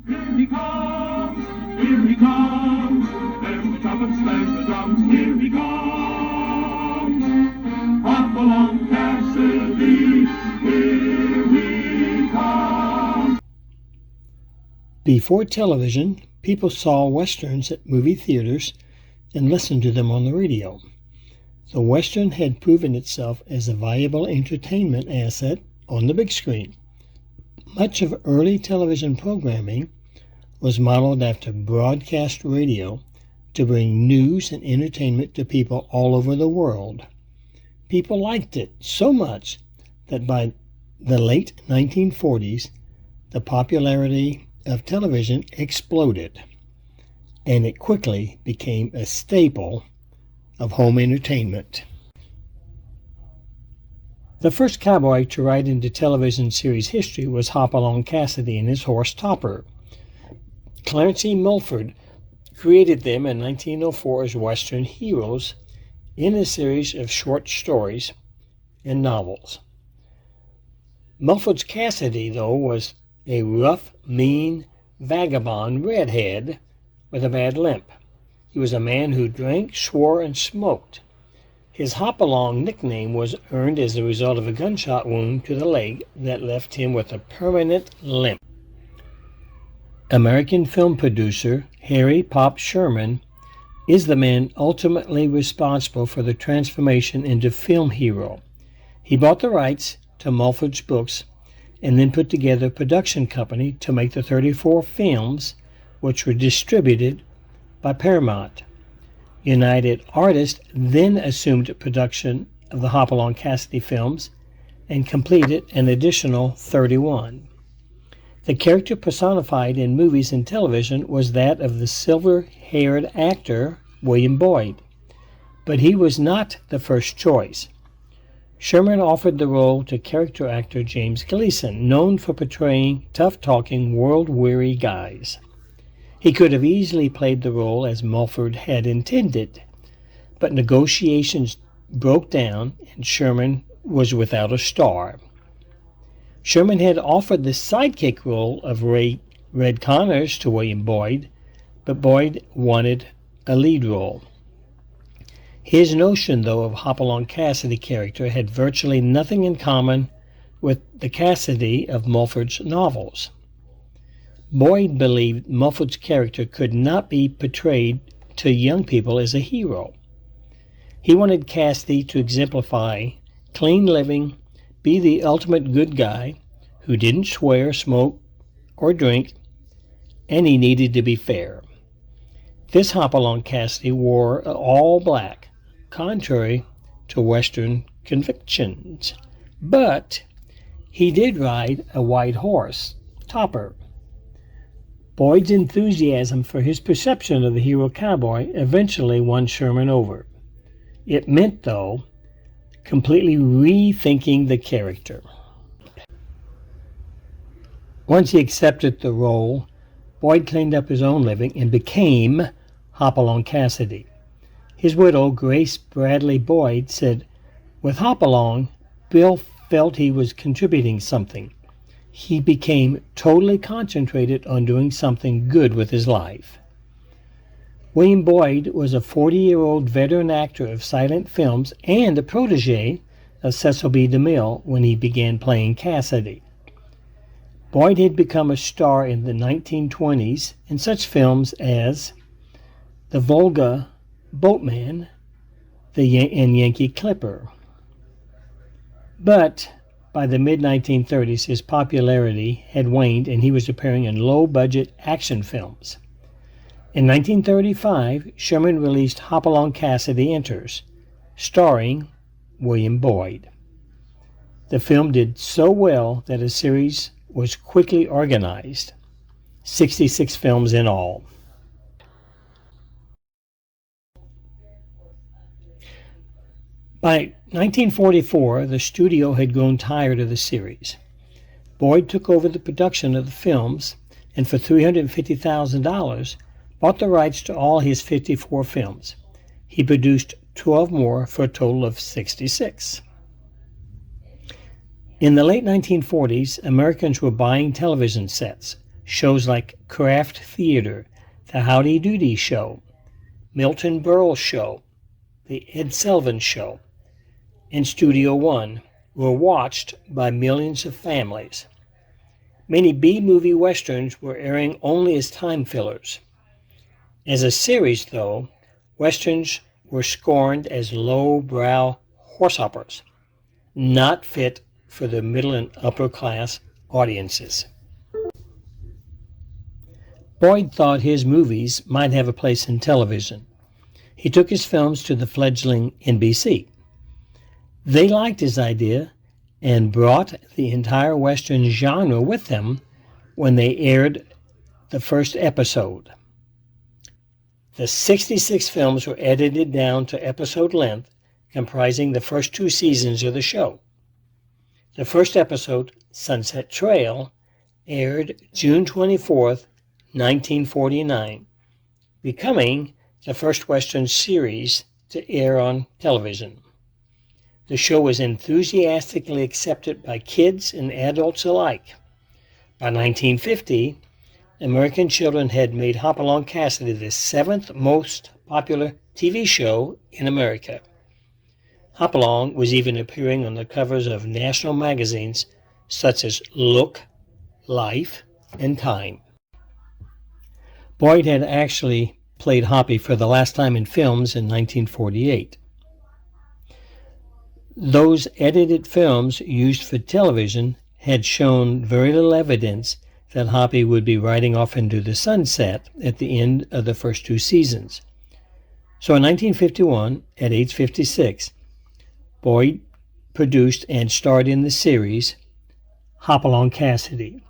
Here he comes, here he comes. There's the trumpet, smash the drums, here he comes. Hop along, Cassidy, here he comes. Before television, people saw westerns at movie theaters and listened to them on the radio. The western had proven itself as a valuable entertainment asset on the big screen. Much of early television programming was modeled after broadcast radio to bring news and entertainment to people all over the world. People liked it so much that by the late 1940s, the popularity of television exploded, and it quickly became a staple of home entertainment. The first cowboy to ride into television series history was Hopalong Cassidy and his horse Topper. Clarence E. Mulford created them in 1904 as Western heroes in a series of short stories and novels. Mulford's Cassidy, though, was a rough, mean, vagabond redhead with a bad limp. He was a man who drank, swore, and smoked. His Hopalong nickname was earned as a result of a gunshot wound to the leg that left him with a permanent limp. American film producer Harry Pop Sherman is the man ultimately responsible for the transformation into film hero. He bought the rights to Mulford's books and then put together a production company to make the 34 films, which were distributed by Paramount. United Artists then assumed production of the Hopalong Cassidy films and completed an additional 31. The character personified in movies and television was that of the silver-haired actor William Boyd, but he was not the first choice. Sherman offered the role to character actor James Gleason, known for portraying tough-talking, world-weary guys. He could have easily played the role as Mulford had intended, but negotiations broke down and Sherman was without a star. Sherman had offered the sidekick role of Red Connors to William Boyd, but Boyd wanted a lead role. His notion, though, of Hopalong Cassidy character had virtually nothing in common with the Cassidy of Mulford's novels. Boyd believed Mulford's character could not be portrayed to young people as a hero. He wanted Cassidy to exemplify clean living, be the ultimate good guy who didn't swear, smoke, or drink, and he needed to be fair. This Hopalong Cassidy wore all black, contrary to Western convictions, but he did ride a white horse, Topper. Boyd's enthusiasm for his perception of the hero cowboy eventually won Sherman over. It meant, though, completely rethinking the character. Once he accepted the role, Boyd cleaned up his own living and became Hopalong Cassidy. His widow, Grace Bradley Boyd, said, "With Hopalong, Bill felt he was contributing something. He became totally concentrated on doing something good with his life." William Boyd was a 40-year-old veteran actor of silent films and a protege of Cecil B. DeMille when he began playing Cassidy. Boyd had become a star in the 1920s in such films as The Volga Boatman and Yankee Clipper. But by the mid-1930s, his popularity had waned and he was appearing in low-budget action films. In 1935, Sherman released Hopalong Cassidy Enters, starring William Boyd. The film did so well that a series was quickly organized, 66 films in all. By 1944, the studio had grown tired of the series. Boyd took over the production of the films and for $350,000 bought the rights to all his 54 films. He produced 12 more for a total of 66. In the late 1940s, Americans were buying television sets. shows like Craft Theater, The Howdy Doody Show, Milton Berle Show, The Ed Sullivan Show, and Studio One were watched by millions of families. Many B-movie westerns were airing only as time fillers. As a series, though, westerns were scorned as low-brow horsehoppers, not fit for the middle and upper-class audiences. Boyd thought his movies might have a place in television. He took his films to the fledgling NBC. They liked his idea and brought the entire Western genre with them when they aired the first episode. The 66 films were edited down to episode length, comprising the first 2 seasons of the show. The first episode, Sunset Trail, aired June 24th, 1949, becoming the first Western series to air on television. The show was enthusiastically accepted by kids and adults alike. By 1950, American children had made Hopalong Cassidy the 7th most popular TV show in America. Hopalong was even appearing on the covers of national magazines such as Look, Life, and Time. Boyd had actually played Hoppy for the last time in films in 1948. Those edited films used for television had shown very little evidence that Hoppy would be riding off into the sunset at the end of the first 2 seasons. So in 1951, at age 56, Boyd produced and starred in the series Hopalong Cassidy.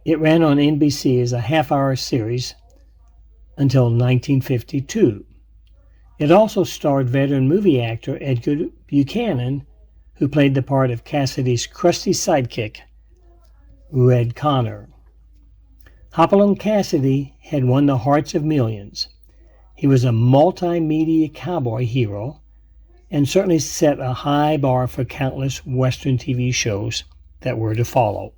It ran on NBC as a half-hour series until 1952. It also starred veteran movie actor Edgar Buchanan, who played the part of Cassidy's crusty sidekick, Red Connor. Hopalong Cassidy had won the hearts of millions. He was a multimedia cowboy hero and certainly set a high bar for countless Western TV shows that were to follow.